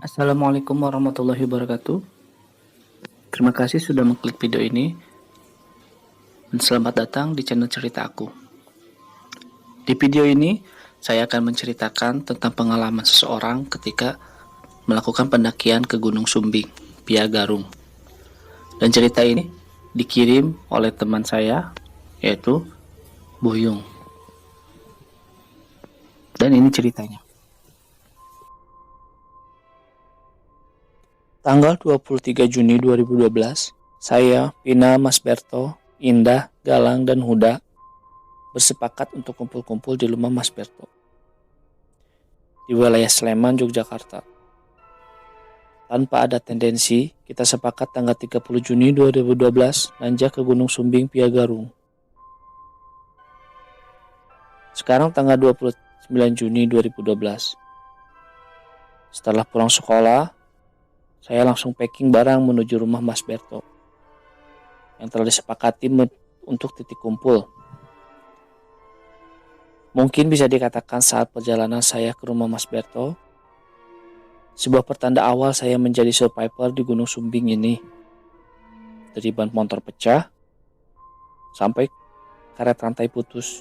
Assalamualaikum warahmatullahi wabarakatuh. Terima kasih sudah mengklik video ini dan selamat datang di channel cerita aku. Di video ini, saya akan menceritakan tentang pengalaman seseorang ketika melakukan pendakian ke Gunung Sumbing, via Garung. Dan cerita ini dikirim oleh teman saya, yaitu Buyung. Dan ini ceritanya. Tanggal 23 Juni 2012, saya, Pina, Mas Berto, Indah, Galang, dan Huda bersepakat untuk kumpul-kumpul di rumah Mas Berto di wilayah Sleman, Yogyakarta. Tanpa ada tendensi, kita sepakat tanggal 30 Juni 2012 nanjak ke Gunung Sumbing via Garung. Sekarang tanggal 29 Juni 2012. Setelah pulang sekolah, saya langsung packing barang menuju rumah Mas Berto yang telah disepakati untuk titik kumpul. Mungkin bisa dikatakan saat perjalanan saya ke rumah Mas Berto, sebuah pertanda awal saya menjadi survivor di Gunung Sumbing ini. Dari ban motor pecah sampai karet rantai putus.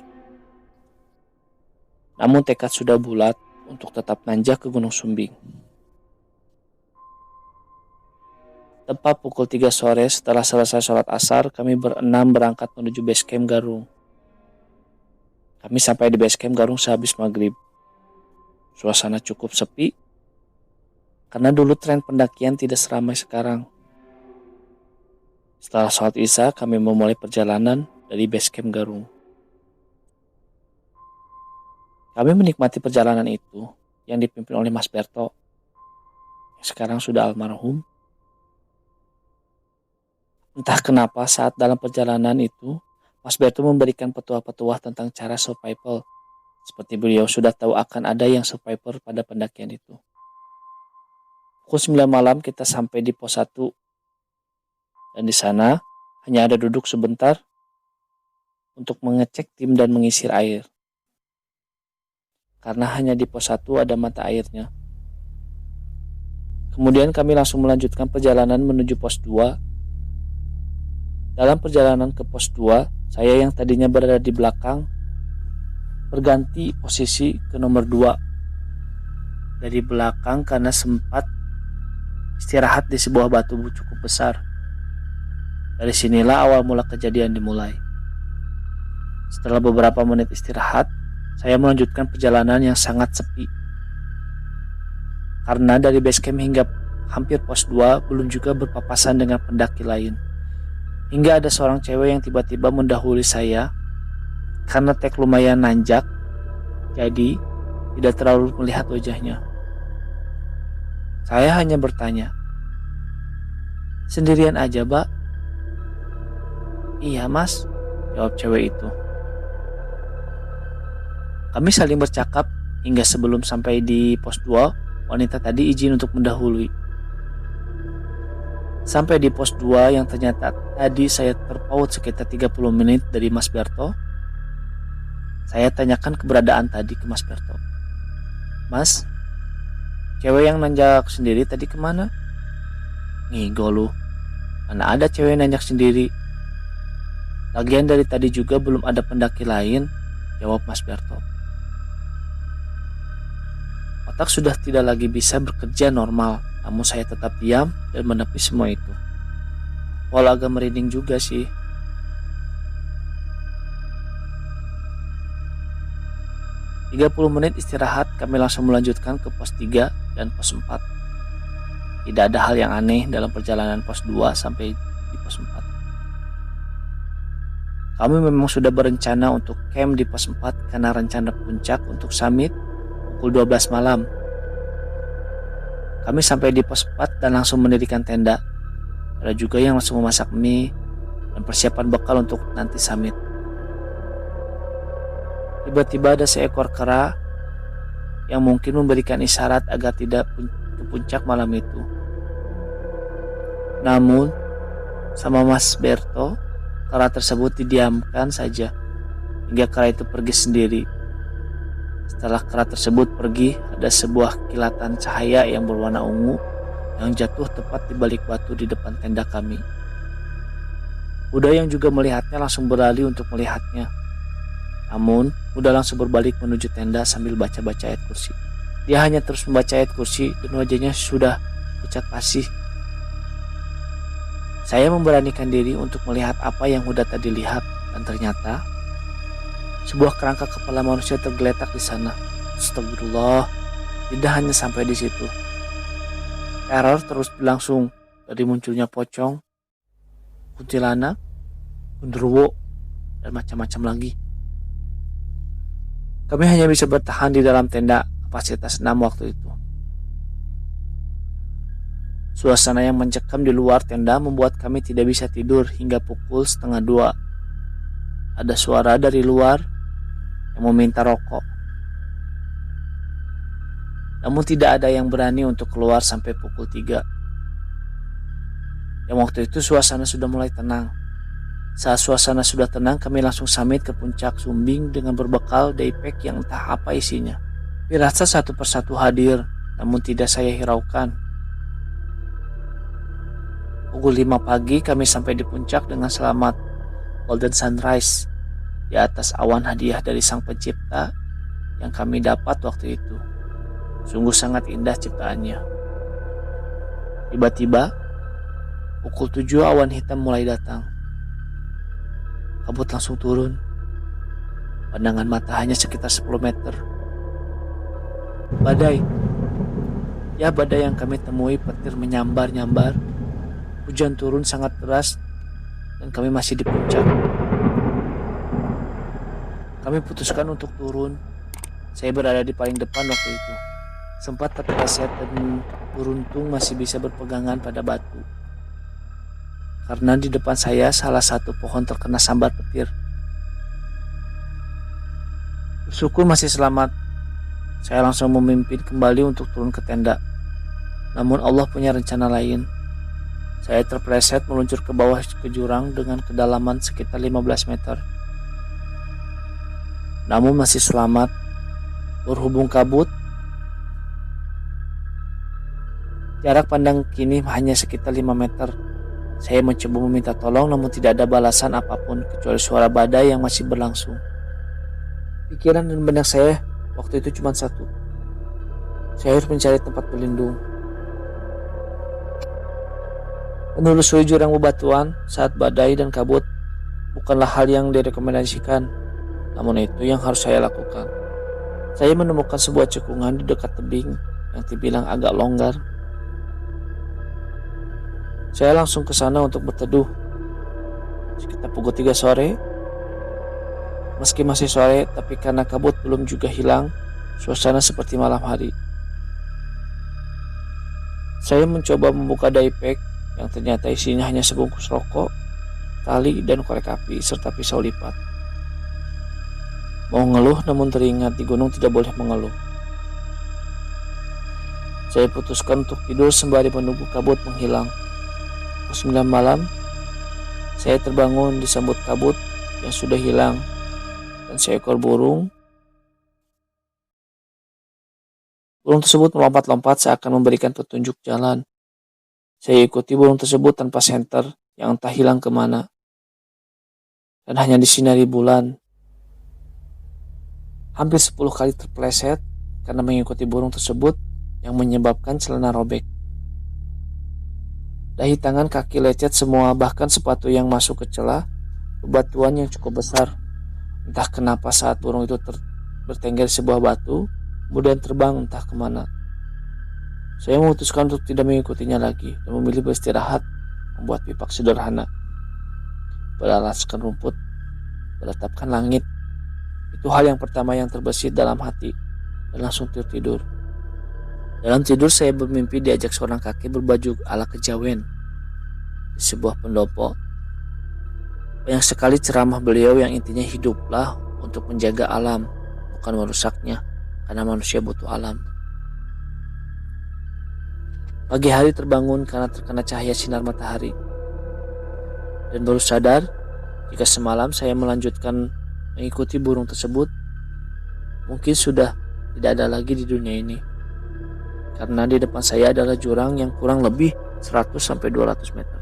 Namun tekad sudah bulat untuk tetap nanjak ke Gunung Sumbing. Tepat pukul 3 sore setelah selesai sholat asar, kami berenam berangkat menuju base camp Garung. Kami sampai di base camp Garung sehabis maghrib. Suasana cukup sepi, karena dulu tren pendakian tidak seramai sekarang. Setelah sholat isya, kami memulai perjalanan dari base camp Garung. Kami menikmati perjalanan itu yang dipimpin oleh Mas Berto, yang sekarang sudah almarhum. Entah kenapa saat dalam perjalanan itu, Mas Berto memberikan petuah-petuah tentang cara survival. Seperti beliau sudah tahu akan ada yang survivor pada pendakian itu. Pukul 9 malam kita sampai di pos 1. Dan di sana hanya ada duduk sebentar untuk mengecek tim dan mengisir air. Karena hanya di pos 1 ada mata airnya. Kemudian kami langsung melanjutkan perjalanan menuju pos 2. Dalam perjalanan ke pos 2, saya yang tadinya berada di belakang berganti posisi ke nomor 2 dari belakang karena sempat istirahat di sebuah batu cukup besar. Dari sinilah awal mula kejadian dimulai. Setelah beberapa menit istirahat, saya melanjutkan perjalanan yang sangat sepi. Karena dari base camp hingga hampir pos 2 belum juga berpapasan dengan pendaki lain. Hingga ada seorang cewek yang tiba-tiba mendahului saya karena trek lumayan nanjak, jadi tidak terlalu melihat wajahnya. Saya hanya bertanya, "Sendirian aja, Mbak?" "Iya, Mas," jawab cewek itu. Kami saling bercakap hingga sebelum sampai di pos 2, wanita tadi izin untuk mendahului. Sampai di pos 2 yang ternyata tadi saya terpaut sekitar 30 menit dari Mas Berto. Saya tanyakan keberadaan tadi ke Mas Berto. "Mas, cewek yang nanjak sendiri tadi kemana?" "Ngigo lu, mana ada cewek nanjak sendiri. Lagian dari tadi juga belum ada pendaki lain," jawab Mas Berto. Otak sudah tidak lagi bisa bekerja normal, namun saya tetap diam dan menepi semua itu. Walau agak merinding juga sih. Tiga 30 menit istirahat, kami langsung melanjutkan ke pos 3 dan pos 4. Tidak ada hal yang aneh dalam perjalanan pos 2 sampai di pos 4. Kami memang sudah berencana untuk camp di pos 4 karena rencana puncak untuk summit pukul 12 malam. Kami sampai di pos 4 dan langsung mendirikan tenda. Ada juga yang langsung memasak mie dan persiapan bekal untuk nanti summit. Tiba-tiba ada seekor kera yang mungkin memberikan isyarat agar tidak ke puncak malam itu. Namun, sama Mas Berto, kera tersebut didiamkan saja hingga kera itu pergi sendiri. Setelah kera tersebut pergi, ada sebuah kilatan cahaya yang berwarna ungu yang jatuh tepat di balik batu di depan tenda kami. Buddha yang juga melihatnya langsung berlari untuk melihatnya. Namun, Buddha langsung berbalik menuju tenda sambil baca-baca ayat kursi. Dia hanya terus membaca ayat kursi dan wajahnya sudah pucat pasih. Saya memberanikan diri untuk melihat apa yang Buddha tadi lihat, dan ternyata sebuah kerangka kepala manusia tergeletak di sana. Astagfirullah, tidak hanya sampai di situ. Teror terus berlangsung dari munculnya pocong, kuntilanak, genderuwo, dan macam-macam lagi. Kami hanya bisa bertahan di dalam tenda kapasitas 6 waktu itu. Suasana yang mencekam di luar tenda membuat kami tidak bisa tidur hingga pukul 1:30. Ada suara dari luar yang meminta rokok. Namun tidak ada yang berani untuk keluar sampai pukul 3. Yang waktu itu suasana sudah mulai tenang. Saat suasana sudah tenang, kami langsung summit ke puncak Sumbing dengan berbekal daypack yang entah apa isinya. Pirasa satu persatu hadir, namun tidak saya hiraukan. Pukul 5 pagi kami sampai di puncak dengan selamat. Golden sunrise di atas awan hadiah dari Sang Pencipta yang kami dapat waktu itu. Sungguh sangat indah ciptaannya. Tiba-tiba pukul 7 awan hitam mulai datang. Kabut langsung turun. Pandangan mata hanya sekitar 10 meter. Badai. Ya, badai yang kami temui, petir menyambar-nyambar. Hujan turun sangat deras dan kami masih di puncak. Kami putuskan untuk turun. Saya berada di paling depan waktu itu. Sempat terpeleset dan beruntung masih bisa berpegangan pada batu. Karena di depan saya salah satu pohon terkena sambar petir. Bersyukur masih selamat. Saya langsung memimpin kembali untuk turun ke tenda. Namun Allah punya rencana lain. Saya terpeleset meluncur ke bawah ke jurang dengan kedalaman sekitar 15 meter. Namun masih selamat. Berhubung kabut, jarak pandang kini hanya sekitar 5 meter. Saya mencoba meminta tolong namun tidak ada balasan apapun kecuali suara badai yang masih berlangsung. Pikiran dan benak saya waktu itu cuma satu. Saya harus mencari tempat berlindung. Menelusuri jurang bebatuan saat badai dan kabut bukanlah hal yang direkomendasikan, namun itu yang harus saya lakukan. Saya menemukan sebuah cekungan di dekat tebing yang terbilang agak longgar. Saya langsung ke sana untuk berteduh. Sekitar pukul 3 sore. Meski masih sore, tapi karena kabut belum juga hilang, suasana seperti malam hari. Saya mencoba membuka daypack yang ternyata isinya hanya sebungkus rokok, tali, dan korek api, serta pisau lipat. Mau ngeluh namun teringat di gunung tidak boleh mengeluh. Saya putuskan untuk tidur sembari menunggu kabut menghilang. Pukul 9 malam, saya terbangun disambut kabut yang sudah hilang dan seekor burung. Burung tersebut melompat-lompat seakan memberikan petunjuk jalan. Saya ikuti burung tersebut tanpa senter yang entah hilang kemana. Dan hanya disinari bulan. Hampir 10 kali terpeleset karena mengikuti burung tersebut yang menyebabkan celana robek. Dahi tangan, kaki lecet semua, bahkan sepatu yang masuk ke celah bebatuan yang cukup besar. Entah kenapa saat burung itu bertengger di sebuah batu, kemudian terbang entah kemana. Saya memutuskan untuk tidak mengikutinya lagi dan memilih beristirahat, membuat pipak sederhana. Beralaskan rumput, beratapkan langit. Itu hal yang pertama yang terbesit dalam hati dan langsung tertidur. Dalam tidur saya bermimpi diajak seorang kakek berbaju ala kejawen di sebuah pendopo. Banyak sekali ceramah beliau yang intinya hiduplah untuk menjaga alam, bukan merusaknya, karena manusia butuh alam. Pagi hari terbangun karena terkena cahaya sinar matahari. Dan baru sadar jika semalam saya melanjutkan mengikuti burung tersebut, mungkin sudah tidak ada lagi di dunia ini. Karena di depan saya adalah jurang yang kurang lebih 100-200 meter.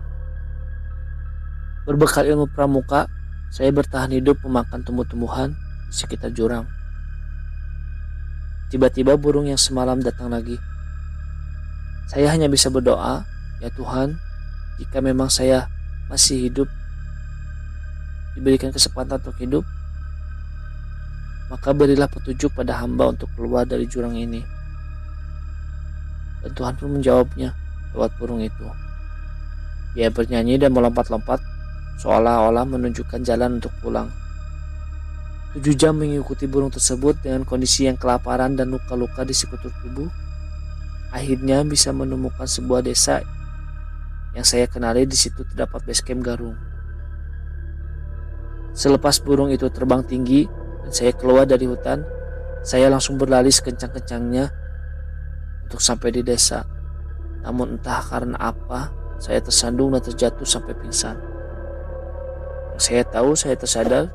Berbekal ilmu pramuka, saya bertahan hidup memakan tumbuh-tumbuhan di sekitar jurang. Tiba-tiba burung yang semalam datang lagi. Saya hanya bisa berdoa, ya Tuhan, jika memang saya masih hidup, diberikan kesempatan untuk hidup, maka berilah petunjuk pada hamba untuk keluar dari jurang ini. Dan Tuhan pun menjawabnya lewat burung itu. Dia bernyanyi dan melompat-lompat, seolah-olah menunjukkan jalan untuk pulang. 7 jam mengikuti burung tersebut dengan kondisi yang kelaparan dan luka-luka di sekutur tubuh, akhirnya bisa menemukan sebuah desa yang saya kenali. Di situ terdapat base camp Garung. Selepas burung itu terbang tinggi dan saya keluar dari hutan, saya langsung berlari sekencang-kencangnya untuk sampai di desa. Namun entah karena apa, saya tersandung dan terjatuh sampai pingsan. Yang saya tahu, saya tersadar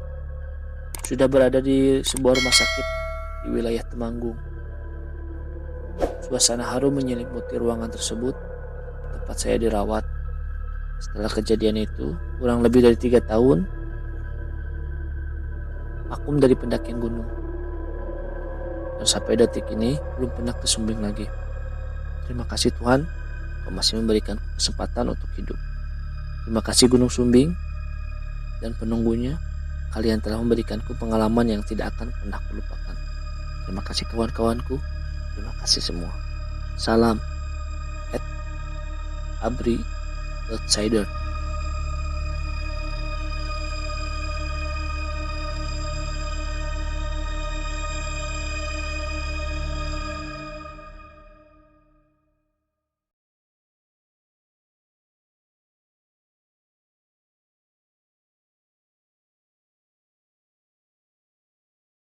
sudah berada di sebuah rumah sakit di wilayah Temanggung. Suasana harum menyelimuti ruangan tersebut tempat saya dirawat. Setelah kejadian itu, kurang lebih dari 3 tahun, vakum dari pendakian gunung. Dan sampai detik ini belum pernah ke Sumbing lagi. Terima kasih Tuhan, Kau masih memberikan kesempatan untuk hidup. Terima kasih Gunung Sumbing dan penunggunya. Kalian telah memberikanku pengalaman yang tidak akan pernah kulupakan. Terima kasih kawan-kawanku. Terima kasih semua. Salam. Abri Outsider.